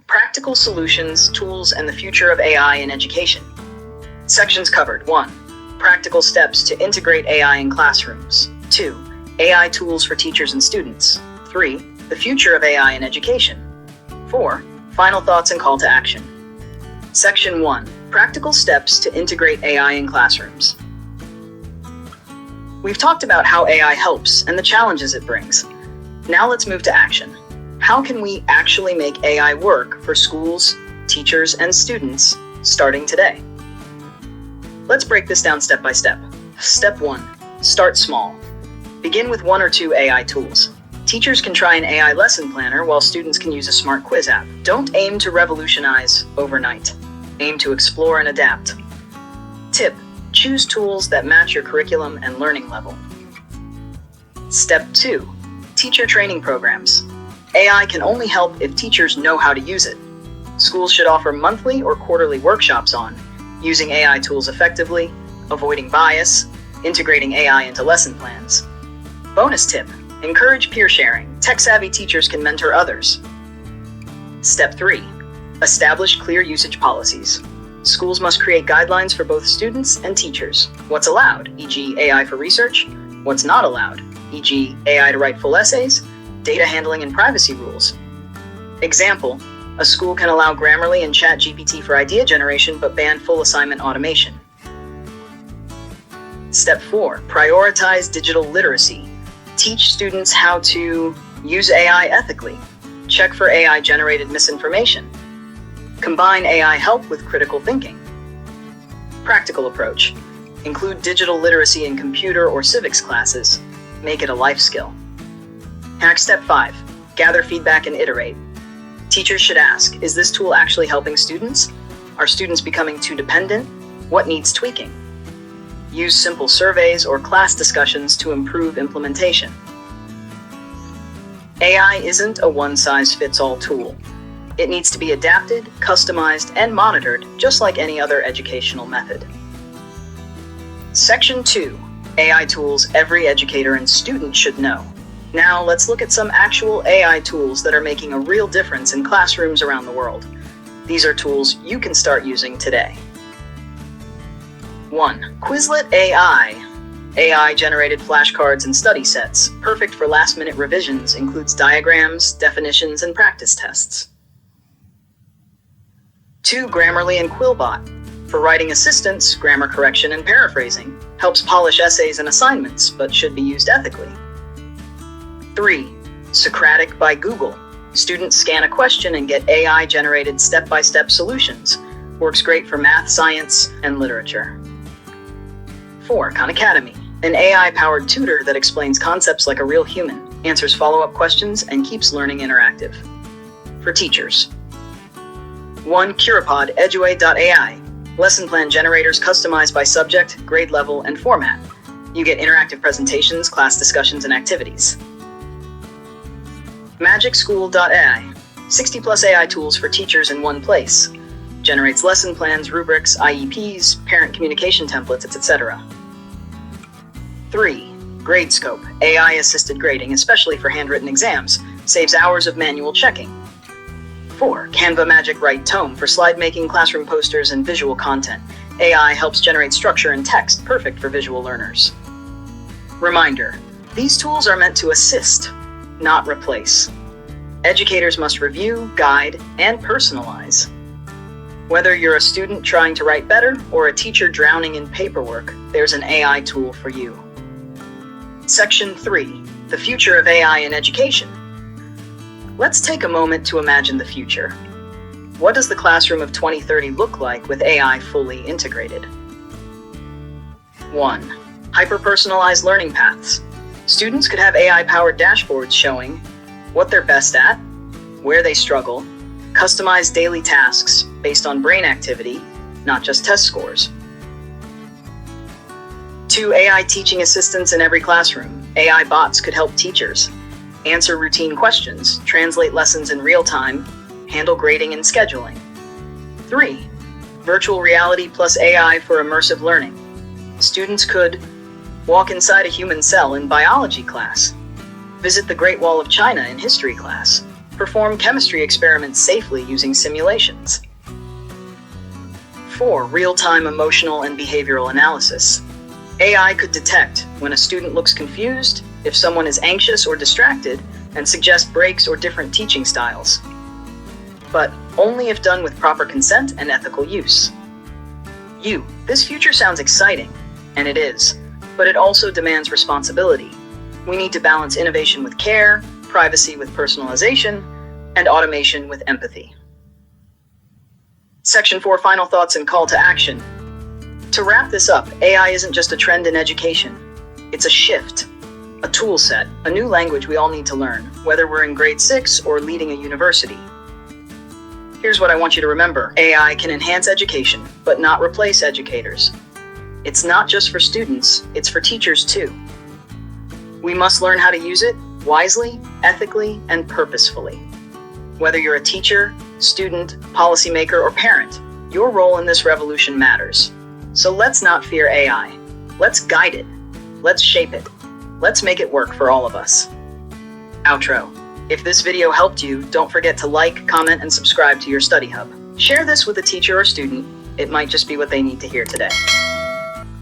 Practical solutions, tools, and the future of AI in education. Sections covered. 1. Practical steps to integrate AI in classrooms. 2. AI tools for teachers and students. 3. The future of AI in education. 4. Final thoughts and call to action. Section 1. Practical steps to integrate AI in classrooms. We've talked about how AI helps and the challenges it brings. Now let's move to action. How can we actually make AI work for schools, teachers, and students starting today? Let's break this down step by step. Step 1. Start small. Begin with 1 or 2 AI tools. Teachers can try an AI lesson planner while students can use a smart quiz app. Don't aim to revolutionize overnight. Aim to explore and adapt. Tip: choose tools that match your curriculum and learning level. Step 2. Teacher training programs. AI can only help if teachers know how to use it. Schools should offer monthly or quarterly workshops on using AI tools effectively, avoiding bias, integrating AI into lesson plans. Bonus tip: encourage peer sharing. Tech-savvy teachers can mentor others. Step 3. Establish clear usage policies. Schools must create guidelines for both students and teachers. What's allowed, e.g. AI for research? What's not allowed, e.g. AI to write full essays? Data handling and privacy rules. Example: a school can allow Grammarly and ChatGPT for idea generation but ban full assignment automation. Step 4. Prioritize digital literacy. Teach students how to use AI ethically. Check for AI-generated misinformation. Combine AI help with critical thinking. Practical approach. Include digital literacy in computer or civics classes. Make it a life skill. Hack step 5. Gather feedback and iterate. Teachers should ask, is this tool actually helping students? Are students becoming too dependent? What needs tweaking? Use simple surveys or class discussions to improve implementation. AI isn't a one-size-fits-all tool. It needs to be adapted, customized, and monitored just like any other educational method. Section 2. AI tools every educator and student should know. Now let's look at some actual AI tools that are making a real difference in classrooms around the world. These are tools you can start using today. 1. Quizlet AI. AI-generated flashcards and study sets, perfect for last-minute revisions, includes diagrams, definitions, and practice tests. 2. Grammarly and Quillbot. For writing assistance, grammar correction, and paraphrasing, helps polish essays and assignments, but should be used ethically. 3. Socratic by Google. Students scan a question and get AI-generated step-by-step solutions. Works great for math, science, and literature. 4. Khan Academy. An AI-powered tutor that explains concepts like a real human, answers follow-up questions, and keeps learning interactive. For teachers. 1. Curipod Eduate.ai. Lesson plan generators customized by subject, grade level, and format. You get interactive presentations, class discussions, and activities. MagicSchool.ai. 60+ AI tools for teachers in one place. Generates lesson plans, rubrics, IEPs, parent communication templates, etc. 3. Gradescope. AI-assisted grading, especially for handwritten exams. Saves hours of manual checking. 4. Canva Magic Write Tome for slide making, classroom posters, and visual content. AI helps generate structure and text, perfect for visual learners. Reminder: these tools are meant to assist, not replace. Educators must review, guide, and personalize. Whether you're a student trying to write better or a teacher drowning in paperwork, there's an AI tool for you. Section 3. The future of AI in education. Let's take a moment to imagine the future. What does the classroom of 2030 look like with AI fully integrated? 1. Hyper-personalized learning paths. Students could have AI-powered dashboards showing what they're best at, where they struggle, customized daily tasks based on brain activity, not just test scores. 2. AI teaching assistants in every classroom. AI bots could help teachers answer routine questions, translate lessons in real time, handle grading and scheduling. 3. Virtual reality plus AI for immersive learning. Students could walk inside a human cell in biology class, visit the Great Wall of China in history class, Perform chemistry experiments safely using simulations. 4. Real-time emotional and behavioral analysis. AI could detect when a student looks confused, if someone is anxious or distracted, and suggest breaks or different teaching styles. But only if done with proper consent and ethical use. This future sounds exciting, and it is, but it also demands responsibility. We need to balance innovation with care, privacy with personalization, and automation with empathy. Section 4, final thoughts and call to action. To wrap this up, AI isn't just a trend in education. It's a shift, a tool set, a new language we all need to learn, whether we're in grade 6 or leading a university. Here's what I want you to remember. AI can enhance education, but not replace educators. It's not just for students, it's for teachers too. We must learn how to use it wisely, ethically, and purposefully. Whether you're a teacher, student, policymaker, or parent, your role in this revolution matters. So let's not fear AI. Let's guide it. Let's shape it. Let's make it work for all of us. Outro. If this video helped you, don't forget to like, comment, and subscribe to your study hub. Share this with a teacher or student. It might just be what they need to hear today.